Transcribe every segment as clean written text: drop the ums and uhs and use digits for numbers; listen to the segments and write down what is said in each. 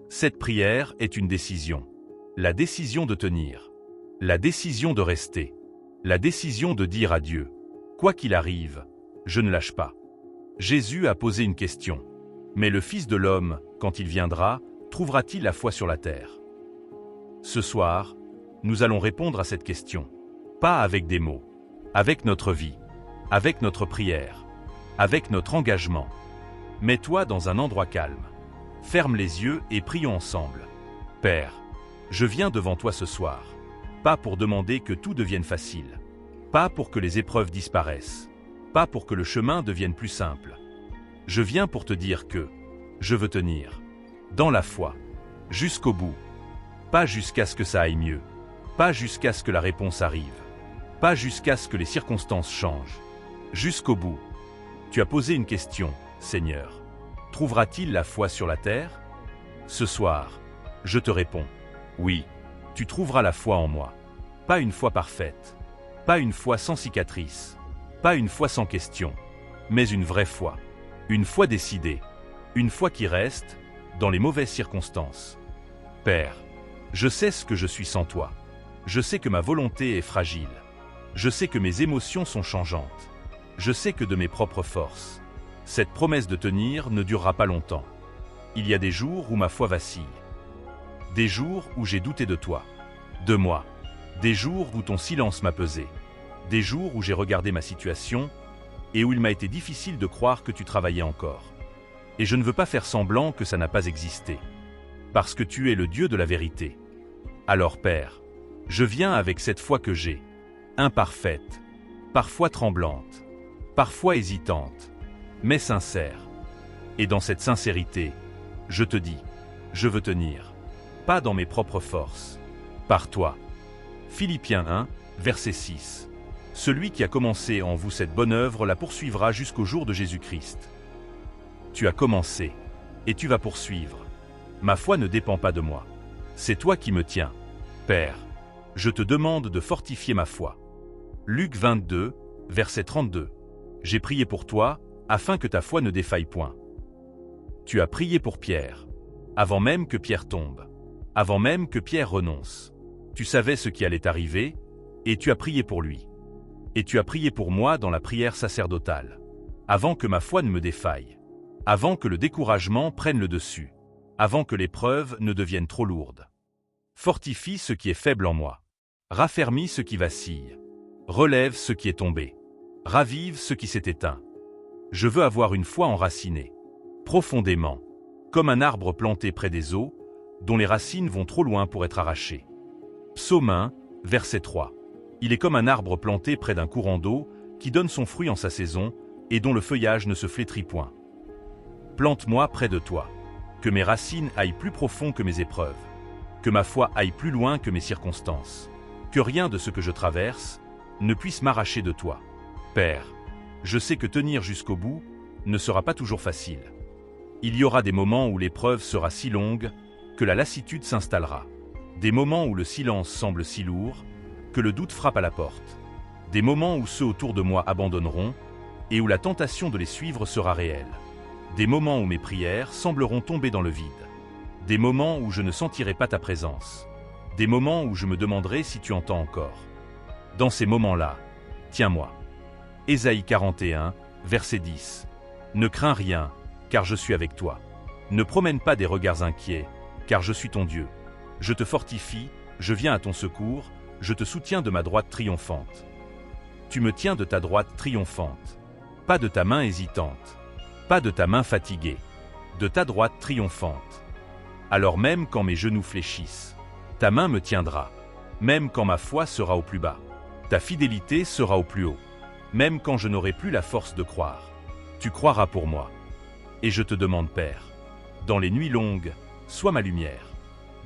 Cette prière est une décision. La décision de tenir. La décision de rester. La décision de dire à Dieu, quoi qu'il arrive, je ne lâche pas. Jésus a posé une question. Mais le Fils de l'homme, quand il viendra, trouvera-t-il la foi sur la terre? Ce soir, nous allons répondre à cette question. Pas avec des mots, avec notre vie, avec notre prière, avec notre engagement. Mets-toi dans un endroit calme. Ferme les yeux et prions ensemble. Père, je viens devant toi ce soir. Pas pour demander que tout devienne facile. Pas pour que les épreuves disparaissent. Pas pour que le chemin devienne plus simple. Je viens pour te dire que je veux tenir. Dans la foi. Jusqu'au bout. Pas jusqu'à ce que ça aille mieux. Pas jusqu'à ce que la réponse arrive. Pas jusqu'à ce que les circonstances changent. Jusqu'au bout. Tu as posé une question, Seigneur. Trouvera-t-il la foi sur la terre? Ce soir, je te réponds. Oui, tu trouveras la foi en moi. Pas une foi parfaite. Pas une foi sans cicatrice. Pas une foi sans question. Mais une vraie foi. Une foi décidée. Une foi qui reste dans les mauvaises circonstances. Père, je sais ce que je suis sans toi. Je sais que ma volonté est fragile. Je sais que mes émotions sont changeantes. Je sais que de mes propres forces, cette promesse de tenir ne durera pas longtemps. Il y a des jours où ma foi vacille. Des jours où j'ai douté de toi, de moi. Des jours où ton silence m'a pesé. Des jours où j'ai regardé ma situation et où il m'a été difficile de croire que tu travaillais encore. Et je ne veux pas faire semblant que ça n'a pas existé. Parce que tu es le Dieu de la vérité. Alors Père, je viens avec cette foi que j'ai, imparfaite, parfois tremblante, parfois hésitante, mais sincère. Et dans cette sincérité, je te dis, je veux tenir, pas dans mes propres forces, par toi. Philippiens 1, verset 6. Celui qui a commencé en vous cette bonne œuvre la poursuivra jusqu'au jour de Jésus-Christ. Tu as commencé, et tu vas poursuivre. Ma foi ne dépend pas de moi. C'est toi qui me tiens. Père, je te demande de fortifier ma foi. Luc 22, verset 32. J'ai prié pour toi, afin que ta foi ne défaille point. Tu as prié pour Pierre. Avant même que Pierre tombe. Avant même que Pierre renonce. Tu savais ce qui allait arriver, et tu as prié pour lui. Et tu as prié pour moi dans la prière sacerdotale. Avant que ma foi ne me défaille. Avant que le découragement prenne le dessus. Avant que l'épreuve ne devienne trop lourde. Fortifie ce qui est faible en moi. Raffermis ce qui vacille. Relève ce qui est tombé. Ravive ce qui s'est éteint. Je veux avoir une foi enracinée. Profondément. Comme un arbre planté près des eaux, dont les racines vont trop loin pour être arrachées. Psaume 1, verset 3. Il est comme un arbre planté près d'un courant d'eau, qui donne son fruit en sa saison, et dont le feuillage ne se flétrit point. Plante-moi près de toi. Que mes racines aillent plus profond que mes épreuves. Que ma foi aille plus loin que mes circonstances. Que rien de ce que je traverse ne puisse m'arracher de toi. Père, je sais que tenir jusqu'au bout ne sera pas toujours facile. Il y aura des moments où l'épreuve sera si longue que la lassitude s'installera. Des moments où le silence semble si lourd que le doute frappe à la porte. Des moments où ceux autour de moi abandonneront et où la tentation de les suivre sera réelle. Des moments où mes prières sembleront tomber dans le vide. Des moments où je ne sentirai pas ta présence. Des moments où je me demanderai si tu entends encore. Dans ces moments-là, tiens-moi. Ésaïe 41, verset 10. Ne crains rien, car je suis avec toi. Ne promène pas des regards inquiets, car je suis ton Dieu. Je te fortifie, je viens à ton secours, je te soutiens de ma droite triomphante. Tu me tiens de ta droite triomphante. Pas de ta main hésitante. Pas de ta main fatiguée. De ta droite triomphante. Alors même quand mes genoux fléchissent, ta main me tiendra. Même quand ma foi sera au plus bas, ta fidélité sera au plus haut. Même quand je n'aurai plus la force de croire, tu croiras pour moi. Et je te demande, Père, dans les nuits longues, sois ma lumière.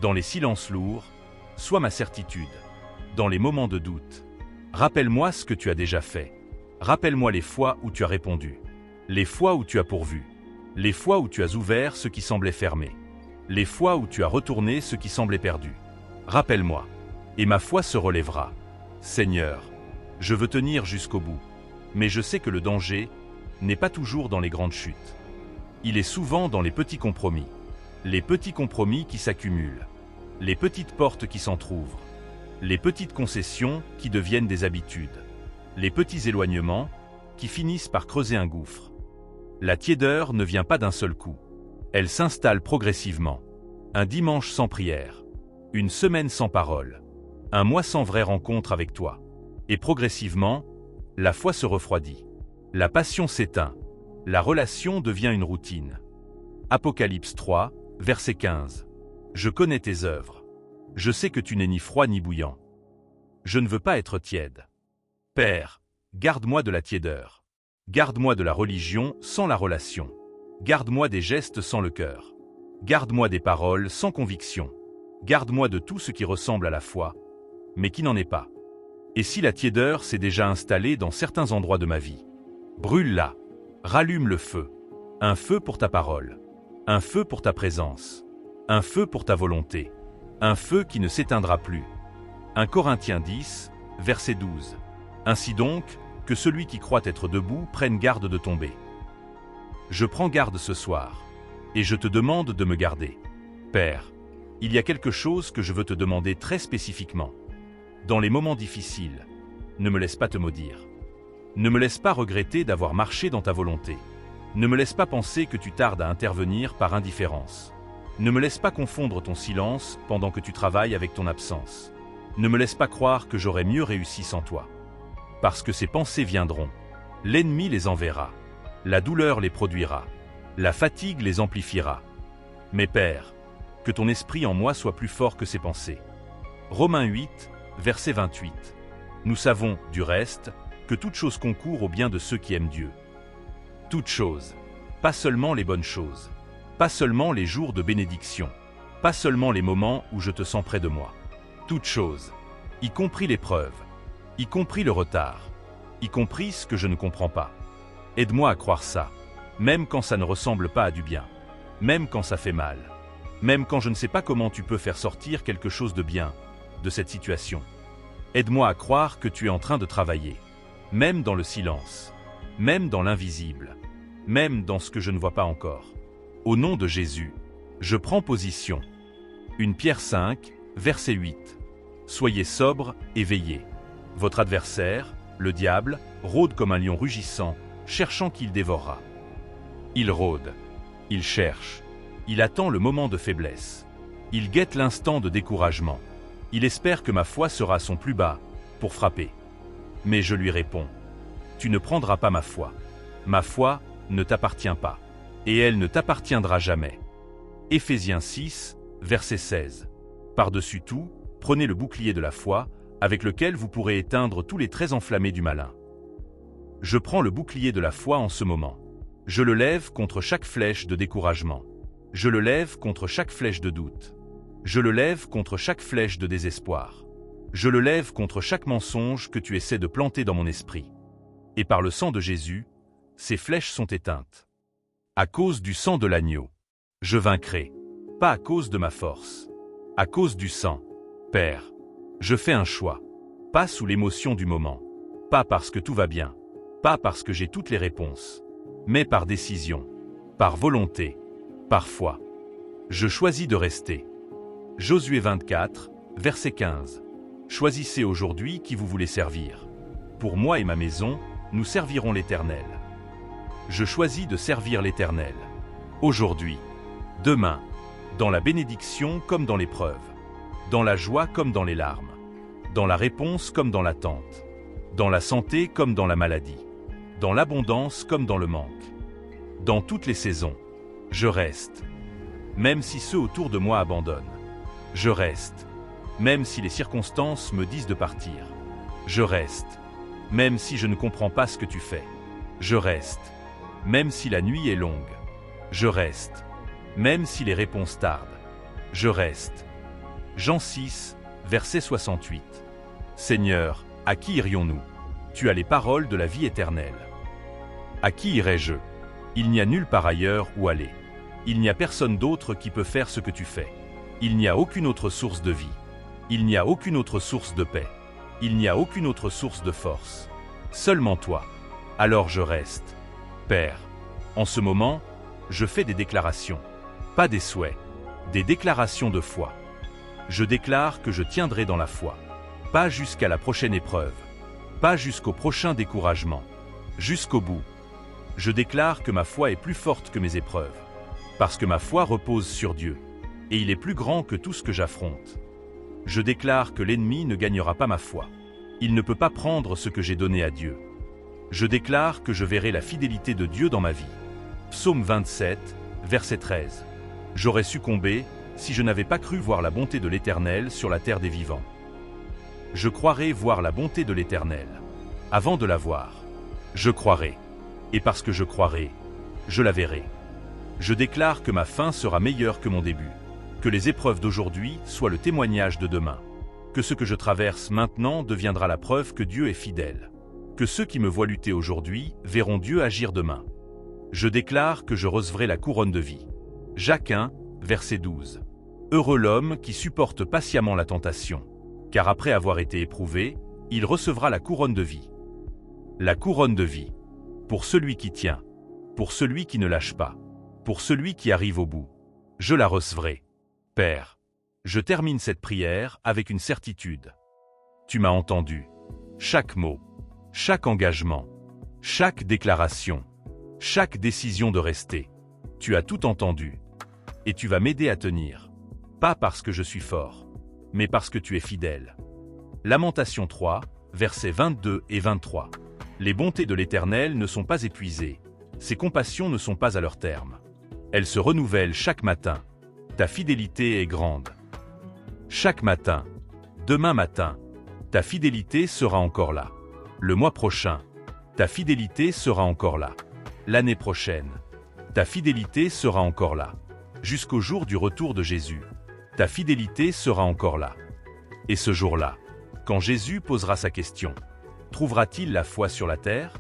Dans les silences lourds, sois ma certitude. Dans les moments de doute, rappelle-moi ce que tu as déjà fait. Rappelle-moi les fois où tu as répondu. Les fois où tu as pourvu. Les fois où tu as ouvert ce qui semblait fermé. Les fois où tu as retourné ce qui semblait perdu. Rappelle-moi, et ma foi se relèvera. Seigneur, je veux tenir jusqu'au bout, mais je sais que le danger n'est pas toujours dans les grandes chutes. Il est souvent dans les petits compromis. les petits compromis qui s'accumulent, les petites portes qui s'entr'ouvrent, les petites concessions qui deviennent des habitudes, les petits éloignements qui finissent par creuser un gouffre. La tiédeur ne vient pas d'un seul coup. Elle s'installe progressivement. Un dimanche sans prière, une semaine sans parole, un mois sans vraie rencontre avec toi. Et progressivement, la foi se refroidit. La passion s'éteint. La relation devient une routine. Apocalypse 3, verset 15. Je connais tes œuvres. Je sais que tu n'es ni froid ni bouillant. Je ne veux pas être tiède. Père, garde-moi de la tiédeur. Garde-moi de la religion sans la relation. Garde-moi des gestes sans le cœur. Garde-moi des paroles sans conviction. Garde-moi de tout ce qui ressemble à la foi, mais qui n'en est pas. Et si la tiédeur s'est déjà installée dans certains endroits de ma vie, brûle-la, rallume le feu. Un feu pour ta parole, un feu pour ta présence, un feu pour ta volonté, un feu qui ne s'éteindra plus. 1 Corinthiens 10, verset 12. Ainsi donc, que celui qui croit être debout prenne garde de tomber. Je prends garde ce soir, et je te demande de me garder. Père, il y a quelque chose que je veux te demander très spécifiquement. Dans les moments difficiles, ne me laisse pas te maudire. Ne me laisse pas regretter d'avoir marché dans ta volonté. Ne me laisse pas penser que tu tardes à intervenir par indifférence. Ne me laisse pas confondre ton silence pendant que tu travailles avec ton absence. Ne me laisse pas croire que j'aurais mieux réussi sans toi. Parce que ces pensées viendront. L'ennemi les enverra. La douleur les produira. La fatigue les amplifiera. Mais Père, que ton esprit en moi soit plus fort que ces pensées. Romains 8, verset 28. Nous savons, du reste, que toute chose concourt au bien de ceux qui aiment Dieu. Toutes choses. Pas seulement les bonnes choses. Pas seulement les jours de bénédiction. Pas seulement les moments où je te sens près de moi. Toutes choses. Y compris l'épreuve. Y compris le retard. Y compris ce que je ne comprends pas. Aide-moi à croire ça. Même quand ça ne ressemble pas à du bien. Même quand ça fait mal. Même quand je ne sais pas comment tu peux faire sortir quelque chose de bien de cette situation. Aide-moi à croire que tu es en train de travailler. Même dans le silence. Même dans l'invisible. Même dans ce que je ne vois pas encore. Au nom de Jésus, je prends position. 1 Pierre 5, verset 8. Soyez sobres et veillez. Votre adversaire, le diable, rôde comme un lion rugissant, cherchant qui il dévorera. Il rôde. Il cherche. Il attend le moment de faiblesse. Il guette l'instant de découragement. Il espère que ma foi sera à son plus bas, pour frapper. Mais je lui réponds. Tu ne prendras pas ma foi. Ma foi ne t'appartient pas. Et elle ne t'appartiendra jamais. Éphésiens 6, verset 16. Par-dessus tout, prenez le bouclier de la foi, avec lequel vous pourrez éteindre tous les traits enflammés du malin. Je prends le bouclier de la foi en ce moment. Je le lève contre chaque flèche de découragement. Je le lève contre chaque flèche de doute. Je le lève contre chaque flèche de désespoir. Je le lève contre chaque mensonge que tu essaies de planter dans mon esprit. Et par le sang de Jésus, ces flèches sont éteintes. À cause du sang de l'agneau, je vaincrai. Pas à cause de ma force. À cause du sang. Père, je fais un choix. Pas sous l'émotion du moment. Pas parce que tout va bien. Pas parce que j'ai toutes les réponses. Mais par décision. Par volonté. Par foi. Je choisis de rester. Josué 24, verset 15. Choisissez aujourd'hui qui vous voulez servir. Pour moi et ma maison, nous servirons l'Éternel. Je choisis de servir l'Éternel. Aujourd'hui, demain, dans la bénédiction comme dans l'épreuve, dans la joie comme dans les larmes, dans la réponse comme dans l'attente, dans la santé comme dans la maladie, dans l'abondance comme dans le manque. Dans toutes les saisons, je reste. Même si ceux autour de moi abandonnent. Je reste. Même si les circonstances me disent de partir. Je reste. Même si je ne comprends pas ce que tu fais. Je reste. Même si la nuit est longue. Je reste. Même si les réponses tardent. Je reste. Jean 6, verset 68. Seigneur, à qui irions-nous? Tu as les paroles de la vie éternelle. À qui irai-je? Il n'y a nulle part ailleurs où aller. Il n'y a personne d'autre qui peut faire ce que tu fais. Il n'y a aucune autre source de vie. Il n'y a aucune autre source de paix. Il n'y a aucune autre source de force. Seulement toi. Alors je reste. Père, en ce moment, je fais des déclarations. Pas des souhaits, Des déclarations de foi. Je déclare que je tiendrai dans la foi. Pas jusqu'à la prochaine épreuve. Pas jusqu'au prochain découragement. Jusqu'au bout. Je déclare que ma foi est plus forte que mes épreuves. Parce que ma foi repose sur Dieu. Et il est plus grand que tout ce que j'affronte. Je déclare que l'ennemi ne gagnera pas ma foi. Il ne peut pas prendre ce que j'ai donné à Dieu. Je déclare que je verrai la fidélité de Dieu dans ma vie. Psaume 27, verset 13. J'aurais succombé si je n'avais pas cru voir la bonté de l'Éternel sur la terre des vivants. Je croirai voir la bonté de l'Éternel. Avant de la voir, je croirai. Et parce que je croirai, je la verrai. Je déclare que ma fin sera meilleure que mon début. Que les épreuves d'aujourd'hui soient le témoignage de demain. Que ce que je traverse maintenant deviendra la preuve que Dieu est fidèle. Que ceux qui me voient lutter aujourd'hui verront Dieu agir demain. Je déclare que je recevrai la couronne de vie. Jacques 1, verset 12. Heureux l'homme qui supporte patiemment la tentation, car après avoir été éprouvé, il recevra la couronne de vie. La couronne de vie. Pour celui qui tient, pour celui qui ne lâche pas, pour celui qui arrive au bout. Je la recevrai. Père, je termine cette prière avec une certitude. Tu m'as entendu. Chaque mot, chaque engagement, chaque déclaration, chaque décision de rester. Tu as tout entendu. Et tu vas m'aider à tenir. Pas parce que je suis fort, mais parce que tu es fidèle. Lamentation 3, versets 22 et 23. Les bontés de l'Éternel ne sont pas épuisées. Ses compassions ne sont pas à leur terme. Elles se renouvellent chaque matin. Ta fidélité est grande. Chaque matin, demain matin, ta fidélité sera encore là. Le mois prochain, ta fidélité sera encore là. L'année prochaine, ta fidélité sera encore là. Jusqu'au jour du retour de Jésus, ta fidélité sera encore là. Et ce jour-là, quand Jésus posera sa question, trouvera-t-il la foi sur la terre?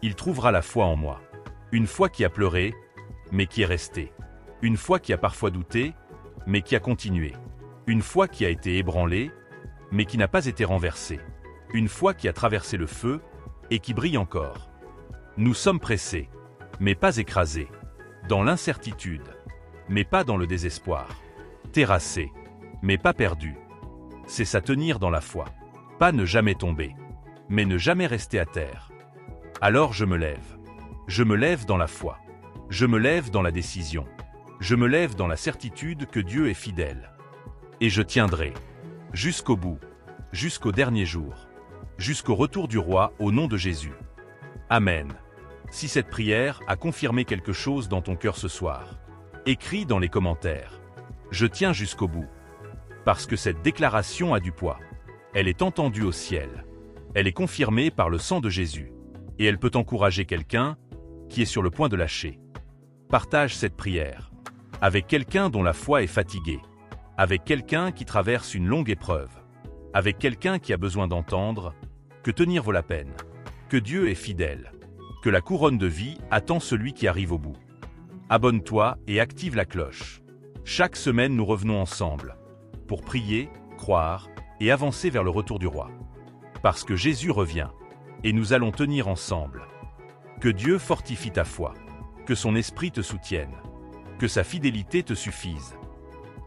Il trouvera la foi en moi. Une foi qui a pleuré, mais qui est restée. Une foi qui a parfois douté, mais qui a continué. Une foi qui a été ébranlée, mais qui n'a pas été renversée. Une foi qui a traversé le feu, et qui brille encore. Nous sommes pressés, mais pas écrasés. Dans l'incertitude, mais pas dans le désespoir. Terrassés, mais pas perdus. C'est ça tenir dans la foi. Pas ne jamais tomber, mais ne jamais rester à terre. Alors je me lève. Je me lève dans la foi. Je me lève dans la décision. Je me lève dans la certitude que Dieu est fidèle. Et je tiendrai. Jusqu'au bout. Jusqu'au dernier jour. Jusqu'au retour du roi au nom de Jésus. Amen. Si cette prière a confirmé quelque chose dans ton cœur ce soir, écris dans les commentaires. Je tiens jusqu'au bout. Parce que cette déclaration a du poids. Elle est entendue au ciel. Elle est confirmée par le sang de Jésus. Et elle peut encourager quelqu'un qui est sur le point de lâcher. Partage cette prière avec quelqu'un dont la foi est fatiguée, avec quelqu'un qui traverse une longue épreuve, avec quelqu'un qui a besoin d'entendre que tenir vaut la peine, que Dieu est fidèle, que la couronne de vie attend celui qui arrive au bout. Abonne-toi et active la cloche. Chaque semaine, nous revenons ensemble pour prier, croire et avancer vers le retour du roi. Parce que Jésus revient et nous allons tenir ensemble. Que Dieu fortifie ta foi, que son esprit te soutienne, que sa fidélité te suffise.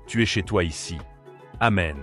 Tu es chez toi ici. Amen.